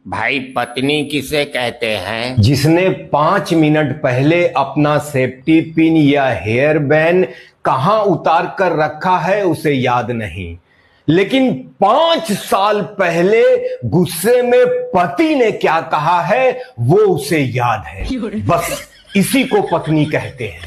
भाई पत्नी किसे कहते हैं? जिसने 5 मिनट पहले अपना सेफ्टी पिन या हेयर बैंड कहां उतार कर रखा है उसे याद नहीं, लेकिन 5 साल पहले गुस्से में पति ने क्या कहा है वो उसे याद है। बस इसी को पत्नी कहते हैं।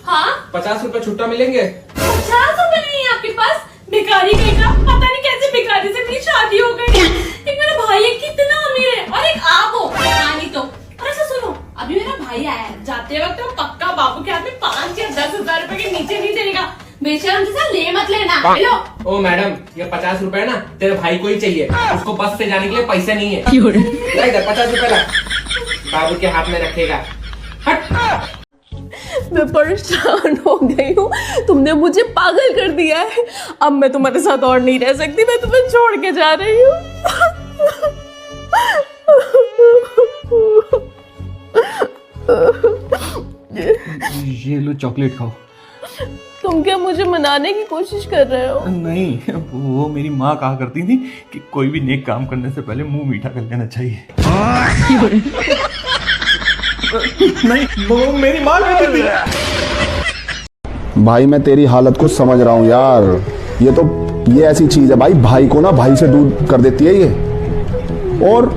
हाँ? 50 रुपए छुट्टा मिलेंगे? 50 रुपए नहीं है आपके पास? भिखारी कहीं का, पता नहीं कैसे भिखारी से मेरी शादी हो गई। एक मेरा भाई है, कितना अमीर है, और एक आप हो। नहीं तो और ऐसा सुनो, अभी मेरा भाई आया है, जाते वक्त वो पक्का बाबू के हाथ में 5 या 10 हजार रुपए के नीचे नहीं देगा। बेशरम जैसा ले मत लेना। हेलो ओ मैडम, ये 50 रुपए ना तेरे भाई को ही चाहिए, उसको बस से जाने के लिए पैसे नहीं है। ला इधर 50 रुपए ला, बाबू के हाथ में रखेगा। हट। मैं परेशान हो गई हूँ, तुमने मुझे पागल कर दिया है। अब मैं तुम्हारे साथ और नहीं रह सकती, मैं तुम्हें छोड़ के जा रही हूँ। ये लो चॉकलेट खाओ। तुम क्या मुझे मनाने की कोशिश कर रहे हो? नहीं, वो मेरी माँ कहा करती थी कि कोई भी नेक काम करने से पहले मुंह मीठा कर लेना चाहिए। नहीं, वो मेरी माँ कहती थी। भाई मैं तेरी हालत को समझ रहा हूँ यार। ये ऐसी चीज है भाई को ना भाई से दूर कर देती है ये। और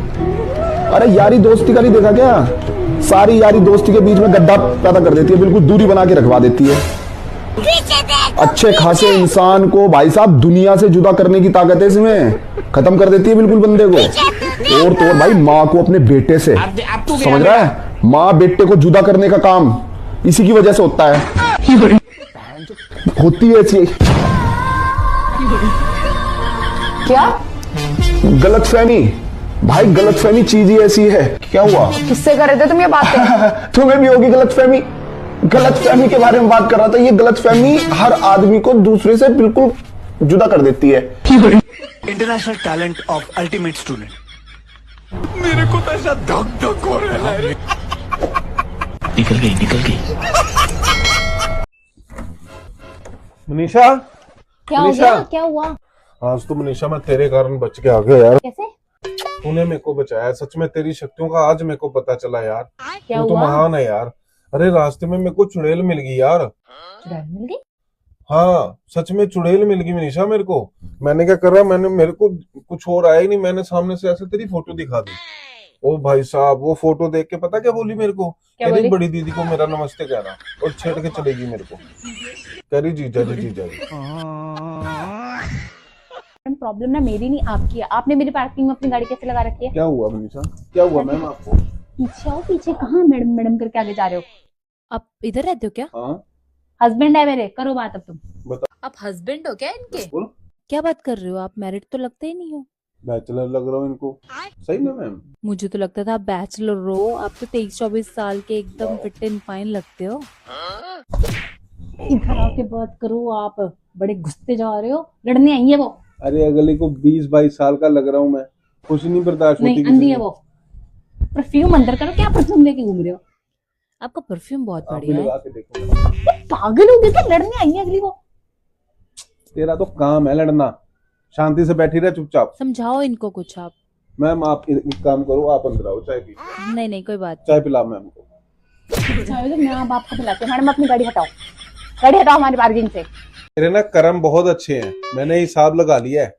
अरे यारी दोस्ती का नहीं देखा क्या? सारी यारी दोस्ती के बीच में गड्ढा पैदा कर देती है, बिल्कुल दूरी बना के रखवा देती है। अच्छे खासे इंसान को भाई साहब दुनिया से जुदा करने की ताकत है इसमें, खत्म कर देती है बिल्कुल बंदे को। और तो भाई माँ को अपने बेटे से, समझ रहा है? माँ बेटे को जुदा करने का काम इसी की वजह से होता है, होती है ऐसी। क्या गलतफहमी भाई, गलतफहमी चीज ही ऐसी है। क्या हुआ? किससे कर रहे थे तुम ये बातें? तुम्हें भी होगी गलतफहमी। गलतफहमी के बारे में बात कर रहा था। ये गलतफहमी हर आदमी को दूसरे से बिल्कुल जुदा कर देती है। International talent of ultimate student. मेरे को तो ऐसा धक धक हो रहा है। निकल गई। मनीषा, क्या हो गया? क्या हुआ? आज तो मनीषा मैं तेरे कारण बच के आ गया यार। कैसे? तूने मेरे को बचाया, सच में तेरी शक्तियों का आज मेरे को पता चला यार। क्या तू तो हुआ? महान है यार। अरे रास्ते में मेरे को चुड़ैल मिल गई यार। चुड़ैल मिल गई? हाँ सच में चुड़ैल मिल गई मनीषा मेरे को। मैंने क्या कर रहा, मेरे को कुछ और आया ही नहीं, मैंने सामने से ऐसे तेरी फोटो दिखा दी। ओ भाई साहब, वो फोटो देख के पता क्या बोली मेरे को? कह रही बड़ी दीदी को मेरा नमस्ते कह रहा, और छेड़ के चलेगी मेरे को। कह रही जीजा जी। प्रॉब्लम ना मेरी नहीं आपकी है। आपने मेरी पार्किंग में अपनी गाड़ी कैसे लगा रखी है? क्या हुआ मनीषा? क्या हुआ मैम आपको? पीछे आओ, पीछे। कहाँ मैडम मैडम करके आगे जा रहे हो? आप इधर रहते हो क्या? हाँ हस्बैंड है मेरे, करो बात अब तुम। बता। आप हस्बैंड हो क्या इनके? बोल। क्या बात कर रहे हो आप? मैरिड तो लगते ही नहीं हो। बैचलर लग रहा हूँ इनको। सही में मैम? मुझे तो लगता था आप बैचलर हो। आप तो 23-24 साल के एकदम फिट एंड फाइन लगते हो। इधर आके बात करो। आप बड़े गुस्से जा रहे हो। लड़ने आई है वो। अरे अगले को 20-22 साल का लग रहा हूँ मैं, कुछ नहीं बर्दाश्त होती। नहीं, अंधी है वो। परफ्यूम अंदर करो। क्या परफ्यूम लेके घूम रहे हो? आपका परफ्यूम बहुत आप भी बढ़िया लगा है। के देखो। पागल हो गए क्या? लड़ने आई है अगली वो। तेरा तो काम है लड़ना, शांति से बैठी रहे चुपचाप। समझाओ इनको कुछ आप। मैम आप एक काम करो, आप अंदर आओ, चाय पी। नहीं कोई बात चाय पिला मैम को। मैं अब आपको पिलाती हूँ। मैडम अपनी गाड़ी हटाओ, गाड़ी हटाओ हमारी पार्किंग से। तेरे ना कर्म बहुत अच्छे हैं, मैंने हिसाब लगा लिया है।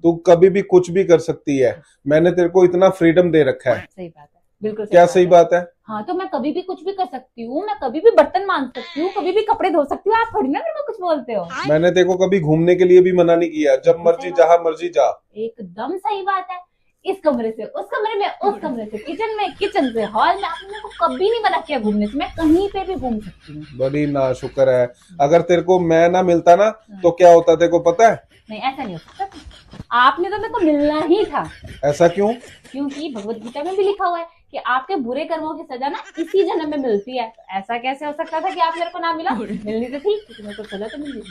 तू कभी भी कुछ भी कर सकती है, मैंने तेरे को इतना फ्रीडम दे रखा है। सही बात है, बिल्कुल क्या सही बात है? हाँ, तो मैं कभी भी कुछ भी कर सकती हूँ। मैं कभी भी बर्तन मांज सकती हूँ, कभी भी कपड़े धो सकती हूँ। आप थोड़ी ना मेरे को कुछ बोलते हो। मैंने तेरे को कभी घूमने के लिए भी मना नहीं किया, जब मर्जी जहाँ मर्जी जा। एकदम सही बात है। इस कमरे से उस कमरे में, उस कमरे से किचन में, किचन से हॉल में। आपने मेरे को कभी नहीं मना किया घूमने से। मैं कहीं पे भी घूम सकती हूँ। बड़ी नाशुक्र है। अगर तेरे को मैं ना मिलता ना तो क्या होता तेरे को पता है? नहीं, ऐसा नहीं हो सकता। आपने तो मेरे को मिलना ही था। ऐसा क्यों? क्योंकि भगवत गीता में भी लिखा हुआ है कि आपके बुरे कर्मों की सजा ना इसी जन्म में मिलती है। तो ऐसा कैसे हो सकता था कि आप मेरे को ना मिला? मिलनी तो थी, क्योंकि मेरे को सजा तो मिल गई।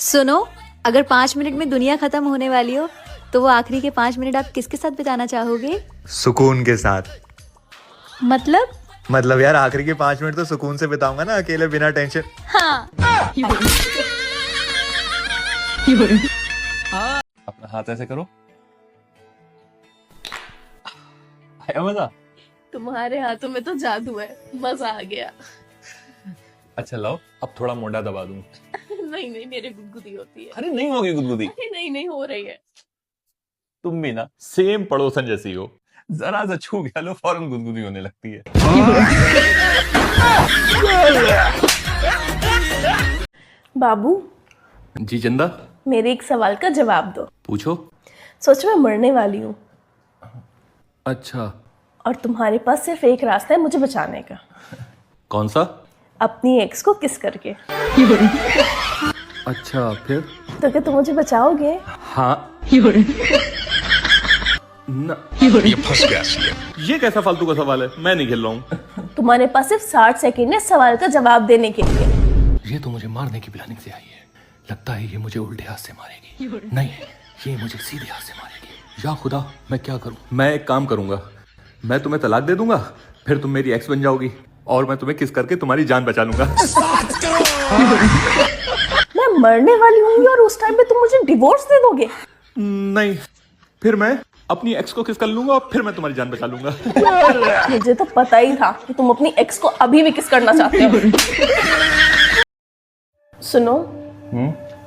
सुनो, अगर 5 मिनट में दुनिया खत्म होने वाली हो तो वो आखिरी के 5 मिनट आप किसके साथ बिताना चाहोगे? सुकून के साथ। मतलब यार आखिरी के 5 मिनट तो सुकून से बिताऊंगा ना, अकेले बिना टेंशन। हाँ। अपना हाथ ऐसे करो। आया मजा? तुम्हारे हाथों में तो जादू है, मजा आ गया। अच्छा लाओ, अब थोड़ा मोटा दबा दूं। नहीं नहीं, मेरे गुदगुदी होती है। अरे नहीं होगी गुदगुदी। अरे नहीं नहीं, हो रही है। तुम भी ना सेम पड़ोसन जैसी हो, जरा सा छू गया लो फौरन गुदगुदी होने लगती है। बाबू जी चंदा, मेरे एक सवाल का जवाब दो। पूछो। सोच मैं मरने वाली हूँ अच्छा, और तुम्हारे पास सिर्फ एक रास्ता है मुझे बचाने का। कौन सा? अपनी एक्स को किस करके। अच्छा फिर? तो क्या तुम मुझे बचाओगे? हाँ ना, ये फंस गया। ये कैसा फालतू का सवाल है, मैं नहीं खेल रहा हूँ। तुम्हारे पास सिर्फ 60 सेकेंड है सवाल का जवाब देने के लिए। ये तो मुझे मारने की प्लानिंग से आई है। लगता है ये मुझे उल्टे हाथ से मारेगी। नहीं, ये मुझे सीधे हाथ से मारेगी। या खुदा, मैं क्या करूं? मैं एक काम करूंगा, मैं तुम्हें तलाक दे दूंगा, फिर तुम मेरी एक्स बन जाओगी और मैं तुम्हें किस करके तुम्हारी जान बचा लूंगा। मैं मरने वाली हूँ और उस टाइम पे तुम मुझे डिवोर्स दे दोगे? नहीं, फिर मैं अपनी एक्स को किस कर लूंगा और फिर मैं तुम्हारी जान बचा लूंगा। मुझे तो पता ही था कि तुम अपनी एक्स को अभी भी किस करना चाहते हो। सुनो,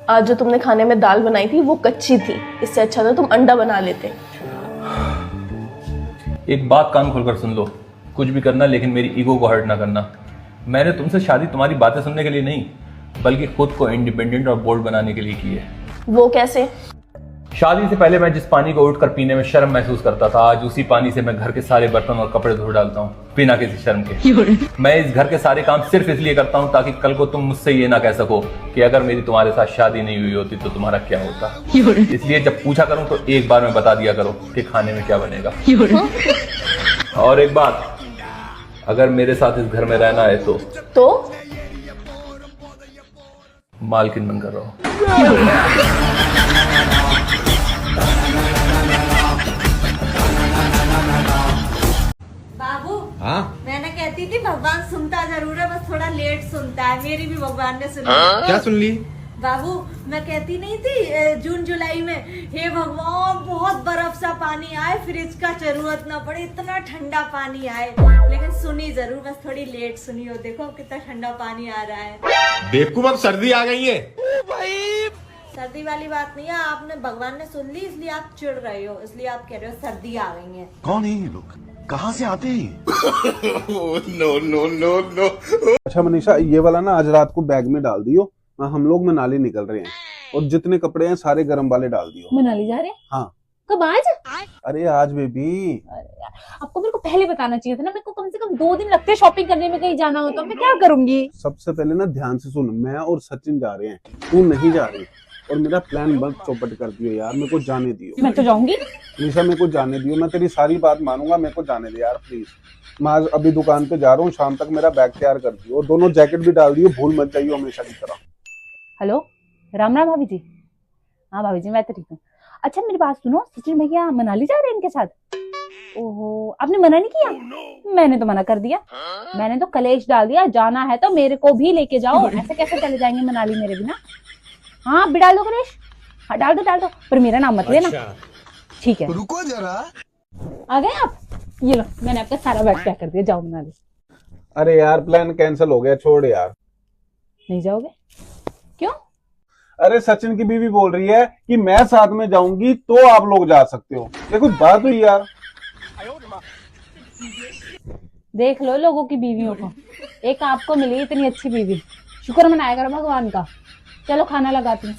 आज जो तुमने खाने में दाल बनाई थी वो कच्ची थी, इससे अच्छा था तुम अंडा बना लेते। एक बात कान खोलकर सुन लो, कुछ भी करना लेकिन मेरी ईगो को हर्ट ना करना। मैंने तुमसे शादी तुम्हारी बातें सुनने के लिए नहीं, बल्कि खुद को इंडिपेंडेंट और बोल्ड बनाने के लिए की है। वो कैसे? शादी से पहले मैं जिस पानी को उठकर पीने में शर्म महसूस करता था, आज उसी पानी से मैं घर के सारे बर्तन और कपड़े धो डालता हूँ बिना किसी शर्म के। मैं इस घर के सारे काम सिर्फ इसलिए करता हूँ ताकि कल को तुम मुझसे ये ना कह सको कि अगर मेरी तुम्हारे साथ शादी नहीं हुई होती तो तुम्हारा क्या होता। इसलिए जब पूछा करूँ तो एक बार में बता दिया करो कि खाने में क्या बनेगा। और एक बात, अगर मेरे साथ इस घर में रहना है तो मालकिन बनकर रहो। बाबू, हाँ, मैंने कहती थी भगवान सुनता जरूर है, बस थोड़ा लेट सुनता है। मेरी भी भगवान ने सुनी। क्या सुन ली? बाबू, मैं कहती नहीं थी जून जुलाई में, हे भगवान बहुत बर्फ सा पानी आए, फ्रिज का जरूरत ना पड़े, इतना ठंडा पानी आए। लेकिन सुनी जरूर, बस थोड़ी लेट सुनी हो। देखो कितना ठंडा पानी आ रहा है। बेवकूफ, अब सर्दी आ गई है। सर्दी वाली बात नहीं है, आपने भगवान ने सुन ली इसलिए आप चिढ़ रहे हो, इसलिए आप कह रहे हो सर्दी आ गई है। कौन है ये लोग, कहाँ से आते हैं? No no no no. अच्छा मनीषा, ये वाला ना आज रात को बैग में डाल दियो। हम लोग मनाली निकल रहे हैं और जितने कपड़े हैं सारे गर्म वाले डाल दियो। मनाली जा रहे हैं? हाँ। कब? आज? अरे आज बेबी। आपको मेरे को पहले बताना चाहिए था ना, मेरे को कम से कम 2 दिन लगते हैं शॉपिंग करने में, कहीं जाना हो तो मैं क्या करूंगी? सबसे पहले ना ध्यान से सुन, मैं और सचिन जा रहे हैं, तू नहीं जा रही, और मेरा प्लान बंद चौपट कर दियो यार, मेरे को जाने दियो। मैं तो जाऊंगी। निशा मेरे को जाने दियो, मैं तेरी सारी बात मानूंगा, मेरे को जाने दे यार प्लीज। मैं आज अभी दुकान पे जा रहा हूँ, शाम तक मेरा बैग तैयार कर दियो और दोनों जैकेट भी डाल दियो, भूल मत जाइयो हमेशा की तरह। हेलो, राम राम भाभी जी। हाँ भाभी जी, मैं तो ठीक हूँ। अच्छा मेरी बात सुनो, सचिन भैया मनाली जा रहे हैं इनके साथ? ओहो, आपने मना नहीं किया? मैंने तो मना कर दिया। मैंने तो कलेश डाल दिया, जाना है तो मेरे को भी लेके जाओ। ऐसे कैसे चले जाएंगे मनाली मेरे बिना? हाँ भी डाल दो कलेश, हाँ डाल दो, पर मेरा नाम मत लेना। ठीक है, रुको जरा। आ गए आप? ये लो, मैंने आपका सारा बैग पैक कर दिया, जाओ मनाली। अरे यार प्लान कैंसिल हो गया, छोड़ यार। नहीं जाओगे? क्यों? अरे सचिन की बीवी बोल रही है कि मैं साथ में जाऊंगी तो आप लोग जा सकते हो। ये कुछ बात हुई यार। देख लो लोगों की बीवियों को, एक आपको मिली इतनी अच्छी बीवी, शुक्र मनाया करो भगवान का। चलो खाना लगाती हूँ।